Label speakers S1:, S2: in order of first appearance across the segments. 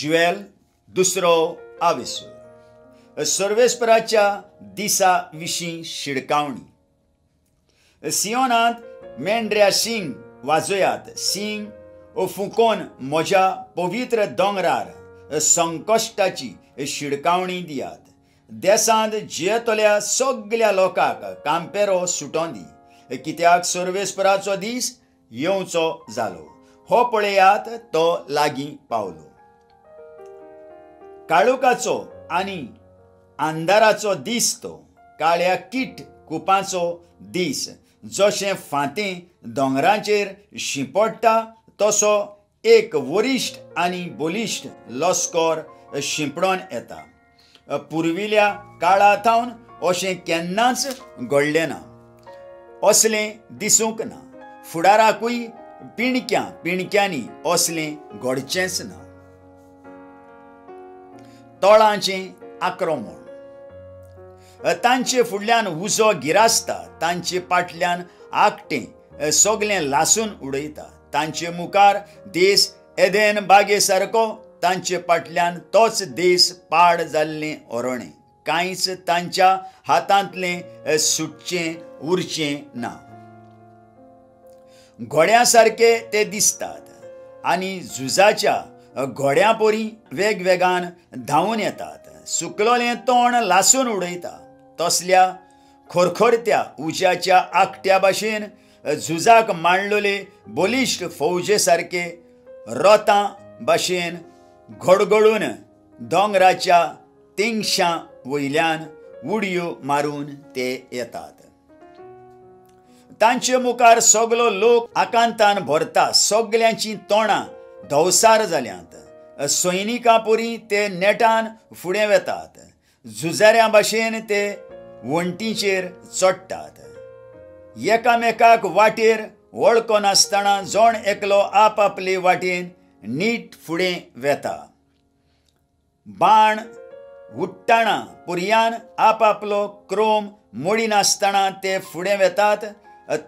S1: Jewel दुसरो आविसूर सर्वेस्पराच्या दिसा विशीं शिडकावणी सियोनांत मेंढऱ्या सिंग वाजोयात सिंग फुंकोन म्हज्या पवित्र दोंगरार संकश्टाची शिडकावणी दियात देसांत जियेतल्या सगळ्या लोकांक कांपेरो सुटोवन दी कित्याक सर्वेस्पराचो दीस येवचो जालो हो पळयात तो लागीं पावलो काळोखाचो आनी अंधाराचो दीस तो काळ्या कीट कुपांचो दीस जशें फांतें दोंगरांचेर शिंपडटा तसो एक वरिश्ठ आनी बलिश्ठ लस्कर शिंपडोन येता पुर्विल्या काळांतावन अशें केन्नाच घडलें ना असलें दिसूंक ना फुडाराकूय पिणक्यांनी असलें घडचेंच ना तोळांचें आक्रमण तांचे फुडल्यान उजो गिरासता तांचे फाटल्यान आकटें सगळें लासून उडयता तांचे मुखार देश एदेन बागे सारको तांचे फाटल्यान तोच देश पाड जाल्लें अरणें कांयच तांच्या हातांतलें सुटचें उरचें ना घोड्या सारके ते दिसतात आनी झुजाच्या घोड्या पोरी वेगवेगान धांवून येतात सुकलोलें तोंड लासून उडयता तसल्या खरखरत्या उज्याच्या आकट्या भाशेन झुजाक मांडलोले बलिश्ठ फौजे सारके रोतां भाशेन घडघडून दोंगराच्या तेंगशां वयल्यान उडयो मारून ते येतात तांचे मुखार सगळो लोक आकांतान भरता सगळ्यांची तोंडां धवसार जाल्यांत सैनिकां पोरी ते नेटान फुडें वेतात झुजाऱ्या भाशेन ते वण्टींचेर चडटात एकामेकाक वाटेर वळखो नासतना जोण एकलो आपआपले वाटेन नीट फुडें वेता बाण उट्टाणा पुर्यान आपआपलो क्रोम मोडिनासतना ते फुडें वेतात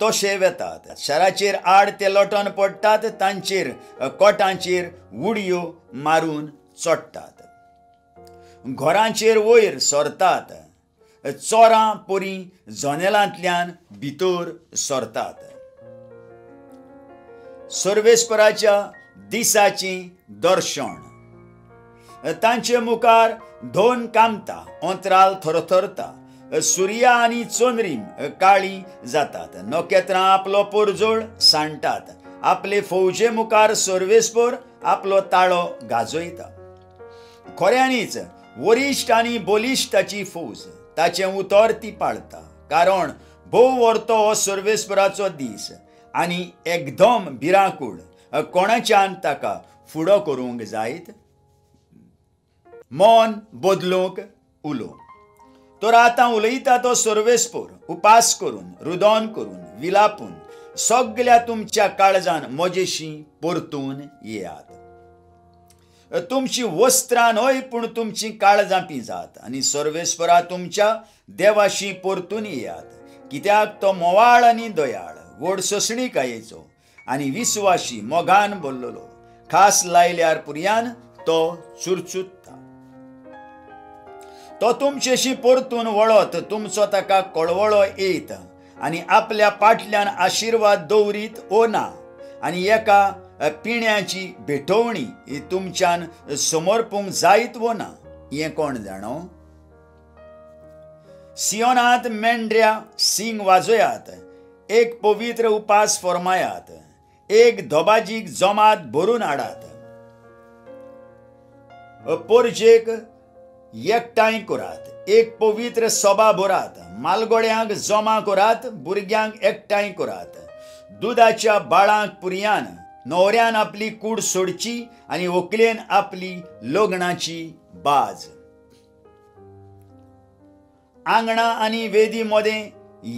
S1: तशे वेतात शाराचेर आड ते लोटोन पडटात तांचेर कोटांचेर उडयो मारून चडटात घरांचेर वयर सरतात चोरां पोरी जनेलांतल्यान भितर सरतात सर्वेस्पराच्या दिसाचें दर्शन तांचे मुखार दोन कामतां अंतराल थरथरता सुर्या आनी चंद्रीम काळी जातात नखेत्रां आपलो परजोळ सांडटात आपले फौजे मुखार सर्वेस्पर आपलो ताळो गाजयता खऱ्यांनीच वरिश्ठ आनी बलिश्ठाची फौज ताचें उतर ती पाळता कारण भोव व्हरतो हो सर्वेस्पराचो दीस आनी एकदम भिरांकूळ कोणाच्यान ताका फुडो करूंक जायत मन बदलूंक उलो तर आतां उलयता तो सर्वेस्पर उपास करून रुदन करून विलापून सगळ्या तुमच्या काळजान म्हजेशी परतून येयात तुमची वस्त्रां न्हय पूण तुमची काळजां पिंजात आनी सर्वेस्परा तुमच्या देवाशी परतून येयात कित्याक तो मोवाळ आनी दयाळ व्हड सोंसणीकायेचो आनी विस्वाशी मोगान बोल्लोलो खास लायल्यार पुर्यान तो चुरचुत्ता तो तुमचेशी परतून वळत तुमचो ताका कळवळो येत आनी आपल्या फाटल्यान आशिर्वाद दवरीत ओ ना आनी एका पिण्याची भेटवणी तुमच्यान समर्पूंक जायत वो ना हें कोण जाणो सियोनांत मेंढऱ्या सिंग वाजोयात एक पवित्र उपास फरमायात एक धोबाजीक जमात भरून हाडात परजेक एकठांय करात एक पवित्र सभा भरात मालगोड्यांक जमा करात भुरग्यांक एकठांय करात दुदाच्या बाळांक पुर्यान न्हवऱ्यान आपली कूड सोडची आनी व्हंकलेन आपली लग्नाची बाज आंगणा आनी वेदी मदें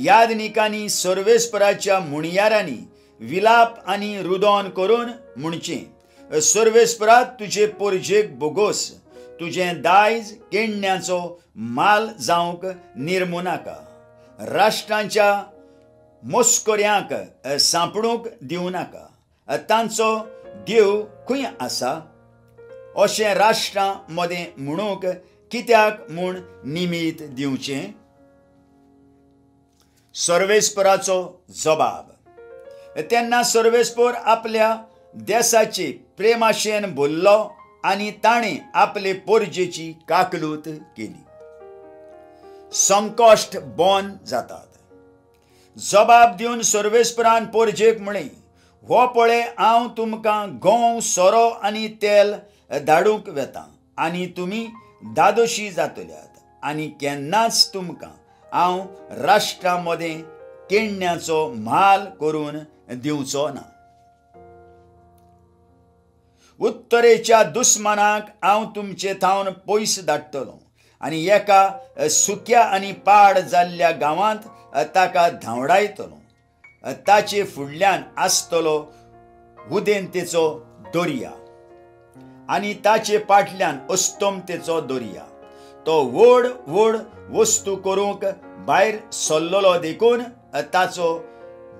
S1: यादनिकांनी सर्वेस्पराच्या मुणयारांनी विलाप आनी रुदन करून म्हणचें सर्वेस्परात तुजे परजेक बोगोस तुजें दायज केण्ण्याचो माल जावंक निर्मू नाका राष्ट्रांच्या मस्कोऱ्यांक सांपडूंक दिवं नाका तांचो देव खंय आसा अशें राष्ट्रां मदें म्हणूंक कित्याक म्हूण निमीत दिवचें? सर्वेस्पराचो जबाब. तेन्ना सर्वेस्पर आपल्या देशाचे प्रेमाशेन बोल्लो आनी ताणें आपले पोरजेची काकलूत केली. संकश्ट बंद जातात. जबाब दिवन सर्वेस्परान पोरजेक म्हळें, हो पळय हांव तुमकां गंव, सोरो आनी तेल धाडूंक वेतां आनी तुमी दादोशी जातल्यात आनी केन्नाच तुमकां हांव राष्ट्रां मदें केण्ण्याचो म्हाल करून दिवचो ना. उत्तरेच्या दुस्मानाक हांव तुमचे थावन पयस धाडटलों आनी एका सुक्या आनी पाड जाल्ल्या गांवांत ताका धांवडायतलों. ताचे फुडल्यान आसतलो उदेंतेचो दर्या आनी ताचे फाटल्यान अस्तोमतेचो दर्या. तो व्हड व्हड वस्तू करूंक भायर सरलोलो देखून ताचो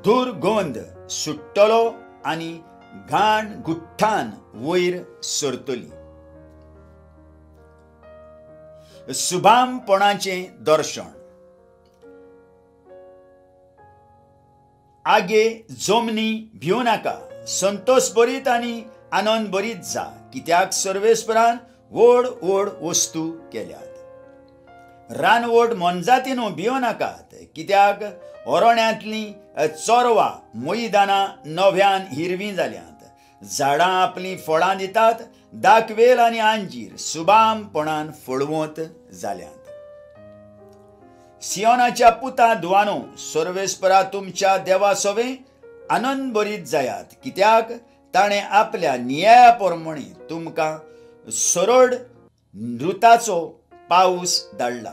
S1: दुर्गंध सुट्टलो आनी घाण गुठ्ठान वयर सरतली. सुभामपणाचें दर्शन. आगे जमनी भिवू नाका, संतोश भरीत आनी आनंद भरीत जा, कित्याक सर्वेस्परान व्हड व्हड वस्तू केल्यात. रानवट मनजातीन भियो नाकात, कित्याक अरण्यांतलीं चोरवां मैदानां नव्यान हिरवीं जाल्यांत. झाडां आपलीं फळां दितात, दाखवेल आनी अंजीर सुभामपणान फळवंत जाल्यांत. सियोनाच्या पुतां दुवानो, सर्वेस्परा तुमच्या देवा सोबे आनंद भरीत जायात, कित्याक ताणें आपल्या न्याया प्रमाणे तुमकां सरळ नृताचो पावस धाडला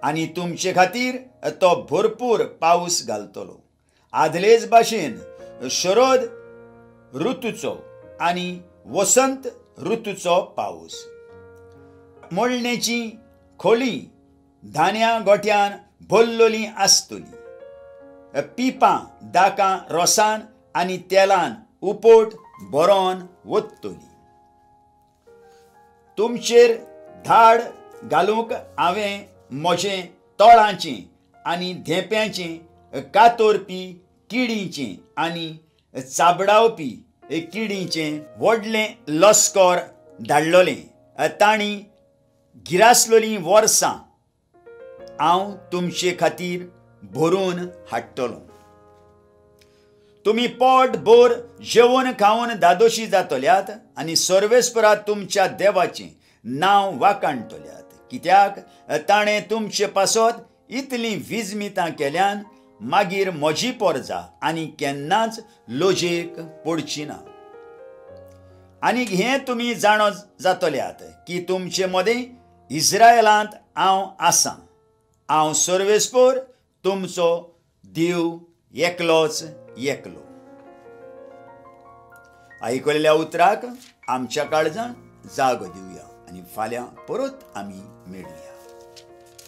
S1: आनी तुमचे खातीर तो भरपूर पावस घालतलो. आदलेच भाशेन शरद ऋतूचो आनी वसंत ऋतूचो पावस. मळणेची खोली धान्या गोठ्यान भरलोलीं आसतली. पिपां दाकां रोसान आनी तेलान उपोट भरोन वतली. तुमचेर धाड घालूंक हांवें म्हजें तोळांचें आनी धेंप्याचें कातोरपी किडींचें आनी चाबडावपी किडींचें व्हडलें लस्कर धाडलोलें. तांणी गिरासलोलीं वर्सां हांव तुमचे खातीर भरून हाडटलों. तुमी पोट भर जेवण खावन दादोशी जातल्यात आनी सर्वेस्परा तुमच्या देवाचें नांव वाखाणटल्यात, कित्याक ताणें तुमचे पासत इतलीं विजमितां केल्यान मागीर म्हजी पोरजा आनी केन्नाच लोजेक पडची ना. आनीक हें तुमी जाणो जातल्यात की तुमचे मदें इस्रायलांत हांव आसां. हांव सर्वेस्पर तुमचो देव एकलोच एकलो. आयकलेल्या उतराक आमच्या काळजान जागो दिवया आनी फाल्यां परत आमी मेळुया.